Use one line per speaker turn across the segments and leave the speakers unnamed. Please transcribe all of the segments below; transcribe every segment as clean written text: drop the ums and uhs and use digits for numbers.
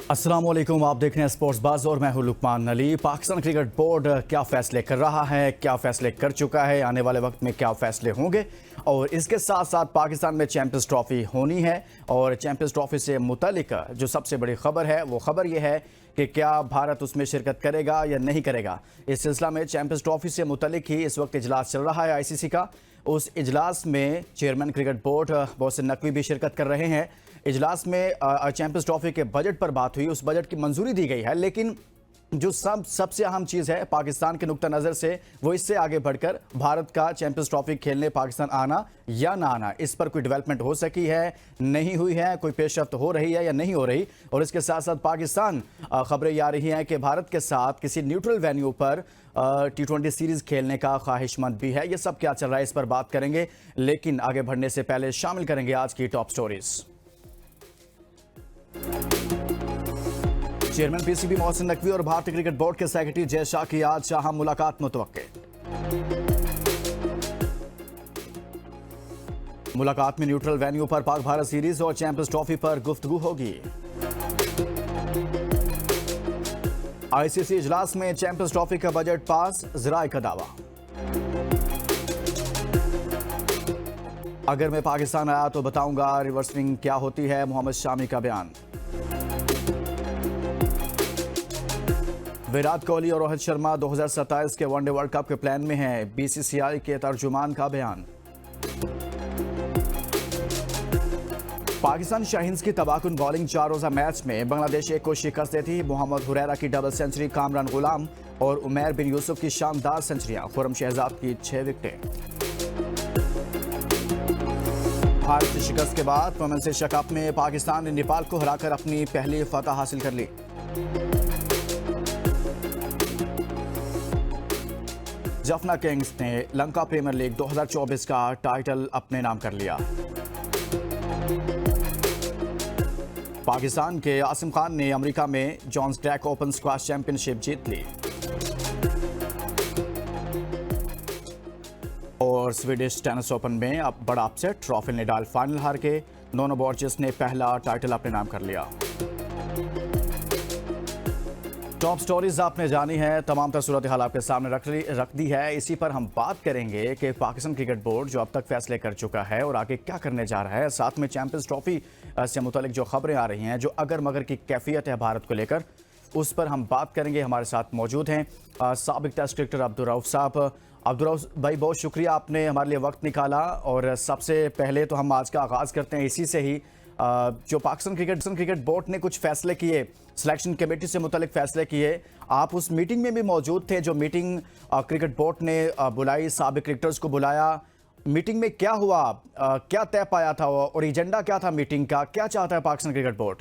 अस्सलाम वालेकुम, आप देख रहे हैं स्पोर्ट्स बाज़ और मैं हूं लुकमान अली। पाकिस्तान क्रिकेट बोर्ड क्या फ़ैसले कर रहा है, क्या फ़ैसले कर चुका है, आने वाले वक्त में क्या फ़ैसले होंगे, और इसके साथ साथ पाकिस्तान में चैंपियंस ट्रॉफ़ी होनी है। और चैंपियंस ट्रॉफ़ी से मुतालिक जो सबसे बड़ी खबर है वो खबर ये है कि क्या भारत उसमें शिरकत करेगा या नहीं करेगा। इस सिलसिला में चैंपियंस ट्रॉफ़ी से मुतालिक ही इस वक्त इजलास चल रहा है ICC का। उस इजलास में chairman cricket board Mohsin Naqvi भी शिरकत कर रहे हैं। इजलास में चैंपियंस ट्रॉफी के बजट पर बात हुई, उस बजट की मंजूरी दी गई है, लेकिन जो सबसे अहम चीज़ है पाकिस्तान के नुक्ता नज़र से वो इससे आगे बढ़कर भारत का चैंपियंस ट्रॉफी खेलने पाकिस्तान आना या ना आना, इस पर कोई डेवलपमेंट हो सकी है, नहीं हुई है, कोई पेशरफ्त हो रही है या नहीं हो रही। और इसके साथ साथ पाकिस्तान खबरें ये आ रही हैं कि भारत के साथ किसी न्यूट्रल वेन्यू पर T20 सीरीज़ खेलने का ख्वाहिशमंद भी है। ये सब क्या चल रहा है इस पर बात करेंगे, लेकिन आगे बढ़ने से पहले शामिल करेंगे आज की top stories. Chairman PCB Mohsin Naqvi और भारतीय क्रिकेट बोर्ड के सेक्रेटरी जय शाह की आज अहम मुलाकात मुतवक्के। मुलाकात में न्यूट्रल वेन्यू पर पाक भारत सीरीज और चैंपियंस ट्रॉफी पर गुफ्तगू होगी। ICC इजलास में चैंपियंस ट्रॉफी का बजट पास, ज़राए का दावा। अगर मैं पाकिस्तान आया तो बताऊंगा रिवर्स स्विंग क्या होती है, मोहम्मद शामी का बयान। विराट कोहली और रोहित शर्मा 2027 के वनडे वर्ल्ड कप के प्लान में हैं, BCCI के तर्जुमान का बयान। पाकिस्तान शाहीन्स की तबाहकुन बॉलिंग 4 रोजा मैच में बांग्लादेश को शिकस्त देती। मोहम्मद हुरैरा की डबल सेंचुरी, कामरान गुलाम और उमैर बिन यूसुफ की शानदार सेंचुरियां, खुर्रम शहजाद की 6 विकेटें। भारत की शिकस्त के बाद वुमेन्स एशिया कप में पाकिस्तान ने नेपाल को हराकर अपनी पहली फतह हासिल कर ली। जफना किंग्स ने लंका प्रीमियर लीग 2024 का टाइटल अपने नाम कर लिया। पाकिस्तान के आसिम खान ने अमेरिका में जॉन्स ड्रैक ओपन स्क्वैश चैंपियनशिप जीत ली। और स्वीडिश टेनिस ओपन में अब बड़ा अपसेट, राफेल नडाल फाइनल हार के, नोनो बॉर्जिस ने पहला टाइटल अपने नाम कर लिया। टॉप स्टोरीज आपने जानी है, तमाम तर सूरत हाल आपके सामने रख दी है। इसी पर हम बात करेंगे कि पाकिस्तान क्रिकेट बोर्ड जो अब तक फैसले कर चुका है और आगे क्या करने जा रहा है। साथ में चैंपियंस ट्रॉफी से मुतालिक जो खबरें आ रही हैं, जो अगर मगर की कैफियत है भारत को लेकर, उस पर हम बात करेंगे। हमारे साथ मौजूद हैं साबिक टेस्ट क्रिकेटर अब्दुल रऊफ साहब। अब्दुल रऊफ भाई, बहुत शुक्रिया आपने हमारे लिए वक्त निकाला। और सबसे पहले तो हम आज का आगाज़ करते हैं इसी से ही, जो पाकिस्तान क्रिकेट बोर्ड ने कुछ फैसले किए, सिलेक्शन कमेटी से मुतालिक फैसले किए। आप उस मीटिंग में भी मौजूद थे, जो मीटिंग क्रिकेट बोर्ड ने बुलाई, साबिक क्रिकेटर्स को बुलाया। मीटिंग में क्या हुआ, क्या तय पाया था और एजेंडा क्या था मीटिंग का, क्या चाहता है पाकिस्तान क्रिकेट बोर्ड?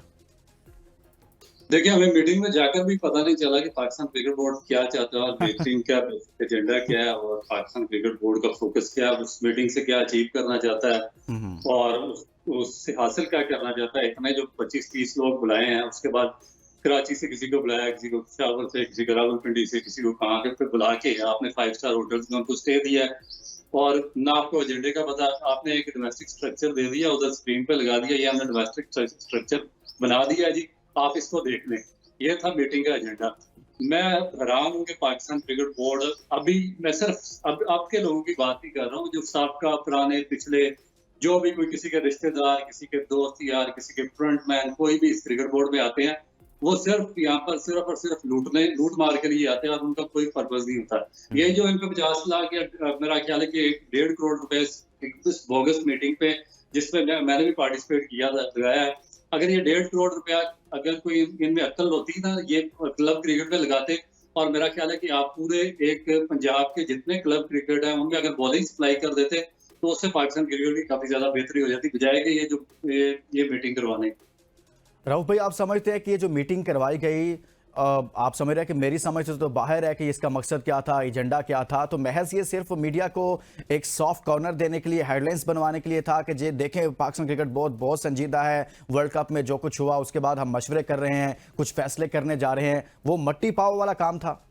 देखिए, हमें मीटिंग में जाकर भी पता नहीं चला कि पाकिस्तान क्रिकेट बोर्ड क्या चाहता है और मीटिंग का एजेंडा क्या है और पाकिस्तान क्रिकेट बोर्ड का फोकस क्या है, उस मीटिंग से क्या अचीव करना चाहता है और उससे हासिल क्या करना चाहता है। इतने जो 25-30 लोग बुलाए हैं, उसके बाद कराची से किसी को बुलाया, किसी को पेशावर से, किसी को रावलपिंडी से, किसी को कहाँ के, फिर बुला के आपने 5 स्टार होटल्स में उनको स्टे दिया है और ना आपको एजेंडे का पता। आपने एक डोमेस्टिक स्ट्रक्चर दे दिया, उधर स्क्रीन पे लगा दिया, ये हमने डोमेस्टिक स्ट्रक्चर बना दिया जी, आप इसको देख लें। ये था मीटिंग का एजेंडा। मैं हैरान हूँ कि पाकिस्तान क्रिकेट बोर्ड अभी, मैं सिर्फ अब आपके लोगों की बात ही कर रहा हूँ, जो साबका पुराने पिछले जो भी कोई किसी के रिश्तेदार, किसी के दोस्त यार, किसी के फ्रंटमैन, कोई भी इस क्रिकेट बोर्ड में आते हैं, वो सिर्फ यहाँ पर सिर्फ और सिर्फ लूट मार के लिए आते हैं और उनका कोई पर्पस नहीं होता। ये जो इनको 50 लाख या मेरा ख्याल है कि 1.5 करोड़ रुपए इस बोगस मीटिंग पे, जिसमें मैंने भी पार्टिसिपेट किया था, लगाया है। अगर ये 1.5 करोड़ रुपया अगर कोई इनमें अक्ल होती ना, ये क्लब क्रिकेट में लगाते, और मेरा ख्याल है कि आप पूरे एक पंजाब के जितने क्लब क्रिकेट है उनमें अगर बॉलिंग सप्लाई कर देते तो उससे पाकिस्तान क्रिकेट की काफी ज्यादा बेहतरी हो जाती, बजाय कि ये मीटिंग करवाने।
राउफ भाई, आप समझते हैं कि ये जो मीटिंग करवाई गई, आप समझ रहे हैं कि मेरी समझ से तो बाहर है कि इसका मकसद क्या था, एजेंडा क्या था, तो महज ये सिर्फ मीडिया को एक सॉफ्ट कॉर्नर देने के लिए, हेडलाइंस बनवाने के लिए था कि जे देखें पाकिस्तान क्रिकेट बोर्ड बहुत संजीदा है, वर्ल्ड कप में जो कुछ हुआ उसके बाद हम मशवरे कर रहे हैं, कुछ फैसले करने जा रहे हैं, वो मट्टी पाव वाला काम था?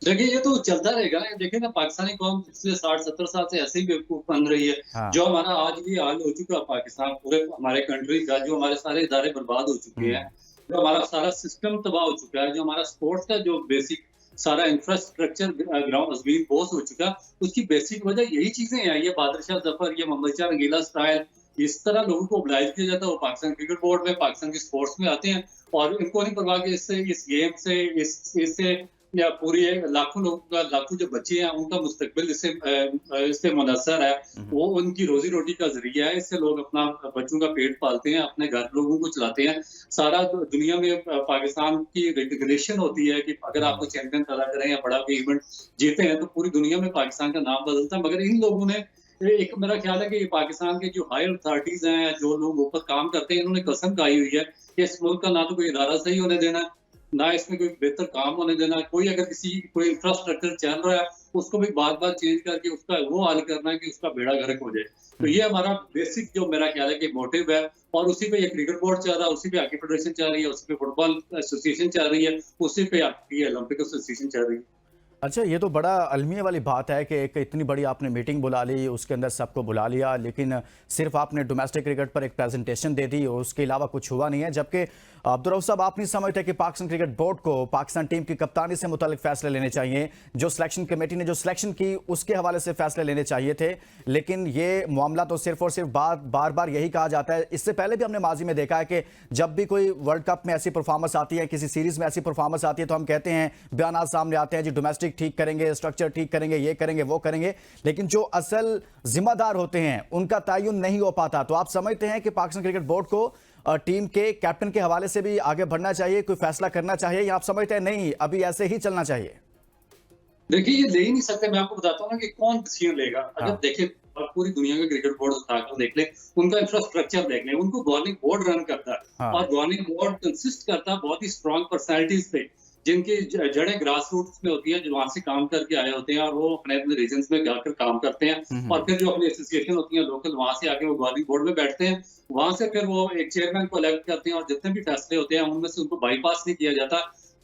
देखिए, ये तो चलता रहेगा। देखिए ना, पाकिस्तानी कौम पिछले 60-70 साल से ऐसे ही बेवकूफ बन रही है।
हाँ।
जो हमारा आज भी हाल हो चुका है पाकिस्तान, पूरे हमारे कंट्री का, जो हमारे सारे इदारे बर्बाद हो चुके हैं, जो हमारा सारा सिस्टम तबाह हो चुका है, जो हमारा स्पोर्ट्स का जो बेसिक सारा इंफ्रास्ट्रक्चर ग्राउंड अजमीन बोस हो चुका, उसकी बेसिक वजह यही चीजें हैं। ये बादशाह जफर, ये मोहम्मद शाह रंगीला स्टाइल, इस तरह लोगों को ऑब्लाइज किया जाता है। वो पाकिस्तान क्रिकेट बोर्ड में पाकिस्तान के स्पोर्ट्स में आते हैं और इनको नहीं परवाह कि इससे, इस गेम से, इससे या पूरी लाखों लोगों का, लाखों जो बच्चे हैं उनका मुस्तकबिल इससे मुनस्सर है। वो उनकी रोजी रोटी का जरिया है। इससे लोग अपना बच्चों का पेट पालते हैं, अपने घर लोगों को चलाते हैं। सारा दुनिया में पाकिस्तान की रिकग्निशन होती है कि अगर आपको चैंपियन पैदा करें या बड़ा कोई इवेंट जीते हैं तो पूरी दुनिया में पाकिस्तान का नाम बदलता है। मगर इन लोगों ने, एक मेरा ख्याल है कि पाकिस्तान के जो हायर अथॉरिटीज हैं, जो लोग ऊपर काम करते हैं, इन्होंने कसम खाई हुई है कि इस मुल्क का ना तो कोई इदारा सही होने देना, ना इसमें कोई बेहतर काम होने देना। कोई अगर कोई इंफ्रास्ट्रक्चर चल रहा है उसको भी बार बार चेंज करके उसका वो हाल करना है कि उसका बेड़ा गर्क हो जाए। तो ये हमारा बेसिक जो मेरा ख्याल है कि मोटिव है, और उसी पे ये क्रिकेट बोर्ड चल रहा है, उसी पे हॉकी फेडरेशन चल रही है, उसी पे फुटबॉल एसोसिएशन चल रही है, उसी पे ये ओलंपिक एसोसिएशन चल रही है।
अच्छा, ये तो बड़ा अलमिया वाली बात है कि एक इतनी बड़ी आपने मीटिंग बुला ली, उसके अंदर सबको बुला लिया, लेकिन सिर्फ आपने डोमेस्टिक क्रिकेट पर एक प्रेजेंटेशन दे दी और उसके अलावा कुछ हुआ नहीं है। जबकि अब्दुर्रऊफ साहब, आप नहीं समझते कि पाकिस्तान क्रिकेट बोर्ड को पाकिस्तान टीम की कप्तानी से मुतालिक फैसले लेने चाहिए? जो सिलेक्शन कमेटी ने जो सिलेक्शन की उसके हवाले से फैसले लेने चाहिए थे, लेकिन ये मामला तो सिर्फ और सिर्फ बार बार यही कहा जाता है। इससे पहले भी हमने माजी में देखा है कि जब भी कोई वर्ल्ड कप में ऐसी परफॉर्मेंस आती है, किसी सीरीज में ऐसी परफॉर्मेंस आती है, तो हम कहते हैं, बयान सामने आते हैं, जी डोमेस्टिक ठीक करेंगे, स्ट्रक्चर ठीक करेंगे, ये करेंगे, वो करेंगे, लेकिन जो असल जिम्मेदार होते हैं उनका तयन नहीं हो पाता। तो आप समझते हैं कि पाकिस्तान क्रिकेट बोर्ड को टीम के कैप्टन के हवाले से भी आगे बढ़ना चाहिए, कोई फैसला करना चाहिए, या आप समझते हैं नहीं, अभी ऐसे ही चलना चाहिए?
देखिए, ये ले ही नहीं सकते। मैं आपको बताता हूँ ना कि कौन डिसीजन लेगा। अगर देखिए, आप पूरी दुनिया के क्रिकेट बोर्ड उठाकर देख ले, उनका इंफ्रास्ट्रक्चर देख ले, उनको गवर्निंग बोर्ड रन करता है और गवर्निंग बोर्ड कंसिस्ट करता है बहुत ही स्ट्रॉन्ग पर्सनैलिटीज पे, जिनकी जड़ें ग्रास रूट्स में होती है, जो वहां से काम करके आए होते हैं और वो अपने अपने रीजन में जाकर काम करते हैं। और फिर जो अपनी एसोसिएशन होती है लोकल, वहां से आके वो गवर्निंग बोर्ड में बैठते हैं। वहां से फिर वो एक चेयरमैन को इलेक्ट करते हैं और जितने भी फैसले होते हैं उनमें से उनको बाईपास नहीं किया जाता,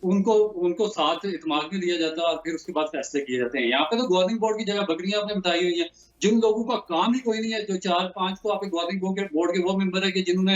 उनको साथ इत्मीनान में लिया जाता है और फिर उसके बाद फैसले किए जाते हैं। यहाँ पे तो गवर्निंग बोर्ड की जगह बकरियां आपने बताई हुई है। जिन लोगों का काम ही कोई नहीं है, जो 4-5 तो आपके गवर्निंग बोर्ड के वो मेंबर है कि जिन्होंने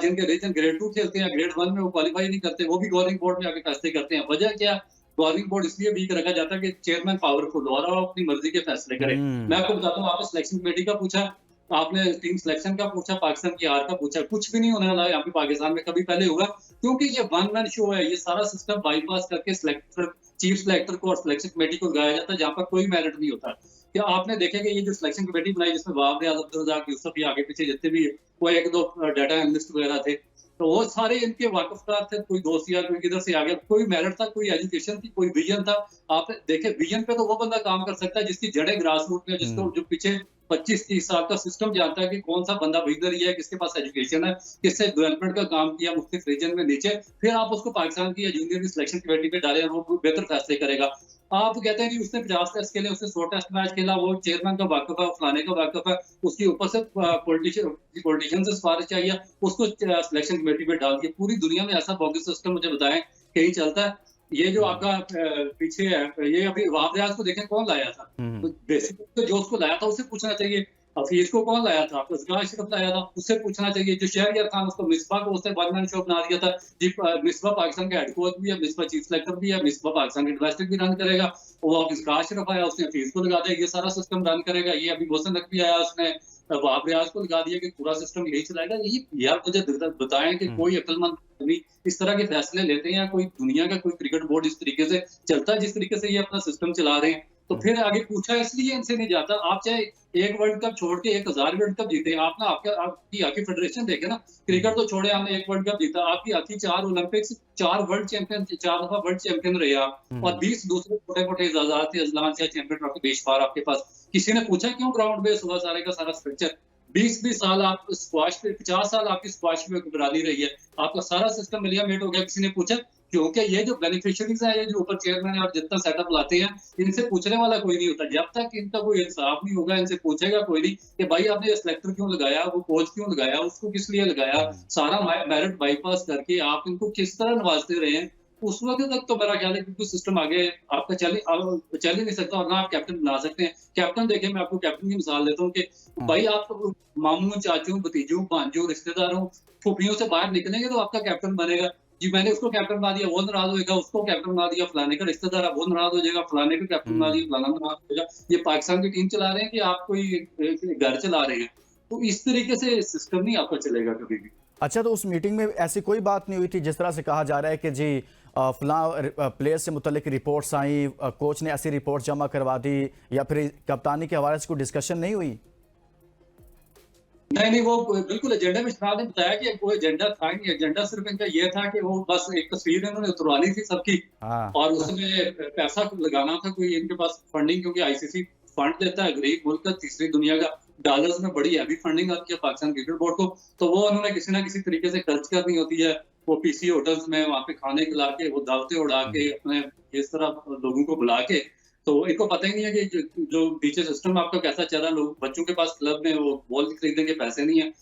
जिनके रीजन ग्रेड 2 खेलते हैं, ग्रेड 1 में वो क्वालिफाई नहीं करते, वो भी गवर्निंग बोर्ड में आके फैसले करते हैं। वजह क्या? गवर्निंग बोर्ड इसलिए वीक रखा जाता है कि चेयरमैन पावरफुल हो और अपनी मर्जी के फैसले करे। मैं आपको बताता हूँ, आपने सिलेक्शन कमेटी का पूछा, आपने टीम सिलेक्शन का पूछा, पाकिस्तान की हार का पूछा, कुछ भी नहीं होने वाला है यहाँ पे पाकिस्तान में, कभी पहले होगा, क्योंकि ये वन मैन शो है। ये सारा सिस्टम बाईपास करके चीफ सिलेक्टर को और सिलेक्शन कमेटी को लगाया जाता है, जहाँ पर कोई मेरिट नहीं होता। क्या आपने देखे कि ये जो सिलेक्शन कमेटी बनाई, जिसमें बाबर आजम, अब्दुल रज़ाक, यूसुफ, ये आगे पीछे जितने भी वो 1-2 डाटा एनालिस्ट वगैरह थे, तो वो सारे इनके वाकफदार थे। कोई दोस्त यार कोई किधर से आ गया, कोई मेरिट था, कोई एजुकेशन थी, कोई विजन था। आपने देखे, विजन पे तो वो बंदा काम कर सकता है जिसकी जड़ें ग्रास रूट में, जिसको जो पीछे 25-30 साल का सिस्टम जानता है कि कौन सा बंदा विजनरी है, किसके पास एजुकेशन है, किससे डेवलपमेंट का काम किया मुख्तलिफ रीजन में नीचे। फिर आप उसको पाकिस्तान की या जूनियर की सिलेक्शन कमेटी पे डालें और वो बेहतर फैसले करेगा। आप कहते हैं कि उसने 50 टेस्ट खेले, उसने 100 टेस्ट मैच खेला, वो चेयरमैन का वाकफ है, फलाने का वाकफ है, उसके ऊपर से पॉलिटिशियन से सिफारिश चाहिए, उसको सिलेक्शन कमेटी पे डाल के। पूरी दुनिया में ऐसा बोगस सिस्टम मुझे बताएं कहीं चलता है? ये जो आपका पीछे है, ये अभी वहाब रियाज को देखें कौन लाया था, तो बेसिकली जो उसको लाया था उससे पूछना चाहिए। हफीज को कौन लाया था? असगर अशरफ लाया था, उससे पूछना चाहिए। जो शहरियार खान, उसको मिसबा को उसने वन मैन शो बना दिया था जी। मिसबा पाकिस्तान का हेड कोच भी है, मिसबा चीफ सिलेक्टर भी है, मिसबा पाकिस्तान के डोमेस्टिक भी रन करेगा। वो असगर अशरफ आया, उसने हफीज को लगा दिया, ये सारा सिस्टम रन करेगा। ये अभी मोहसिन नकवी आया, उसने वहाब रियाज को लगा दिया कि पूरा सिस्टम यही चलाएगा। ये यार मुझे बताएं कि कोई अक्लमंद आदमी इस तरह के फैसले लेते हैं, या कोई दुनिया का कोई क्रिकेट बोर्ड इस तरीके से चलता है जिस तरीके से ये अपना सिस्टम चला रहे हैं? तो फिर आगे पूछा इसलिए इनसे नहीं जाता। आप चाहे एक वर्ल्ड कप छोड़ के 1000 वर्ल्ड कप जीते, आप ना आपकी हॉकी फेडरेशन देखे ना, क्रिकेट तो छोड़े, हमने एक वर्ल्ड कप जीता, आपकी हॉकी 4 ओलंपिक्स, 4 वर्ल्ड चैंपियन, 4 दफा वर्ल्ड चैंपियन रहे आप, और 20 दूसरे छोटे मोटे एजाजात थे, अजलान से चैंपियन ट्रॉफी बेशुमार आपके पास। किसी ने पूछा क्यों ग्राउंड बेस हुआ सारे का सारा स्ट्रक्चर? 20-20 साल आप स्क्वाश पे, 50 साल आपकी स्क्वाश में हुक्मरानी रही है, आपका सारा सिस्टम मिलियमेट हो गया। किसी ने पूछा? क्योंकि ये जो बेनिफिशियरीज हैं, ये जो ऊपर चेयरमैन है और जितना सेटअप लाते हैं, इनसे पूछने वाला कोई नहीं होता। जब तक इनका कोई इंसाफ नहीं होगा, इनसे पूछेगा कोई नहीं कि भाई आपने सिलेक्टर क्यों लगाया, वो कोच क्यों लगाया, उसको किस लिए लगाया, सारा मेरिट बाईपास करके आप इनको किस तरह नवाजते रहे हैं, उस वक्त तक तो मेरा ख्याल है कि कुछ सिस्टम आगे आपका चल ही नहीं सकता, और ना आप कैप्टन बना सकते हैं। कैप्टन देखें, मैं आपको कैप्टन की मिसाल देता हूँ कि भाई आप तो मामू, चाचू, भतीजों, भांजों, रिश्तेदारों, फूफियों से बाहर निकलेंगे तो आपका कैप्टन बनेगा। जी मैंने उसको कैप्टन बना दिया, वो नाराज होएगा, उसको कैप्टन बना दिया, फलाने का रिश्तेदार है वो नाराज हो जाएगा, फलाने को कैप्टन बना दिया, फलाना नाराज हो जाएगा। ये पाकिस्तान की टीम चला रहे हैं कि आप कोई एक घर चला रहे हैं? तो इस तरीके से सिस्टम नहीं आपका चलेगा कभी भी।
अच्छा, तो उस मीटिंग में ऐसी कोई बात नहीं हुई थी जिस तरह से कहा जा रहा है कि जी फलां प्लेयर से मुतल्लिक रिपोर्ट्स आई, कोच ने ऐसी रिपोर्ट जमा करवा दी, या फिर कप्तानी के हवाले से कोई डिस्कशन नहीं हुई?
नहीं, वो बिल्कुल एजेंडा में शनाब ने बताया कि कोई एजेंडा था नहीं, एजेंडा सिर्फ इनका ये था कि वो बस एक तस्वीर इन्होंने उतरवानी थी सबकी
हाँ।
और उसमें पैसा लगाना था, कोई इनके पास फंडिंग, क्योंकि आईसीसी फंड देता है, गरीब मुल्क का, तीसरी दुनिया का, डॉलर्स में बड़ी हैवी फंडिंग आती है पाकिस्तान क्रिकेट बोर्ड को, तो वो उन्होंने किसी ना किसी तरीके से खर्च करनी होती है। वो पीसी होटल्स में वहाँ पे खाने खिला के, वो दावतें उड़ा के, अपने इस तरह लोगों को बुला के, तो इनको पता ही नहीं है कि जो टीचर सिस्टम आपका कैसा चल रहा है। लोग बच्चों के पास क्लब में वो बॉल खरीदने के पैसे नहीं है,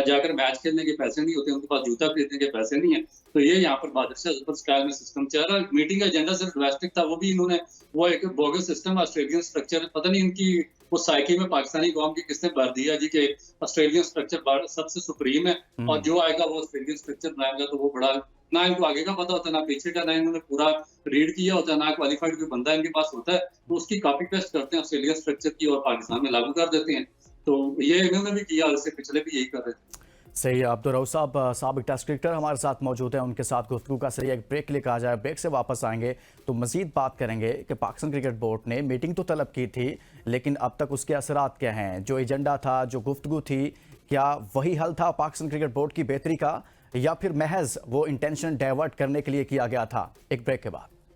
जाकर मैच खेलने के पैसे नहीं होते, उनके पास जूता खरीदने के पैसे नहीं है। तो ये यहाँ पर बादशाह जफर स्टाइल में सिस्टम चल रहा है। मीटिंग का एजेंडा सिर्फ डोमेस्टिक था, वो भी इन्होंने वो एक बोगस सिस्टम, ऑस्ट्रेलियन स्ट्रक्चर, पता नहीं इनकी वो साइकी में पाकिस्तानी कौम की किसने भर दिया जी कि ऑस्ट्रेलियन स्ट्रक्चर सबसे सुप्रीम है और जो आएगा वो ऑस्ट्रेलियन स्ट्रक्चर बनाएगा। तो वो बड़ा, ना इनको आगे का पता होता, ना पीछे का, ना इन्होंने पूरा रीड किया होता, ना क्वालिफाइड कोई बंदा इनके पास होता है, तो उसकी कॉपी पेस्ट करते हैं ऑस्ट्रेलियन स्ट्रक्चर की और पाकिस्तान में लागू कर देते हैं। तो ये इन्होंने भी किया, इससे पिछले भी यही कर रहे थे।
सही है। अब्दुल रऊफ साहब साबिक टेस्ट क्रिकेटर हमारे साथ मौजूद हैं, उनके साथ गुफ्तगू का सरिया एक ब्रेक लेकर आ जाए, ब्रेक से वापस आएंगे तो मजीद बात करेंगे कि पाकिस्तान क्रिकेट बोर्ड ने मीटिंग तो तलब की थी, लेकिन अब तक उसके असरात क्या हैं, जो एजेंडा था, जो गुफ्तगू थी, क्या वही हल था पाकिस्तान क्रिकेट बोर्ड की बेहतरी का, या फिर महज वो इंटेंशन डाइवर्ट करने के लिए किया गया था? एक ब्रेक के बाद।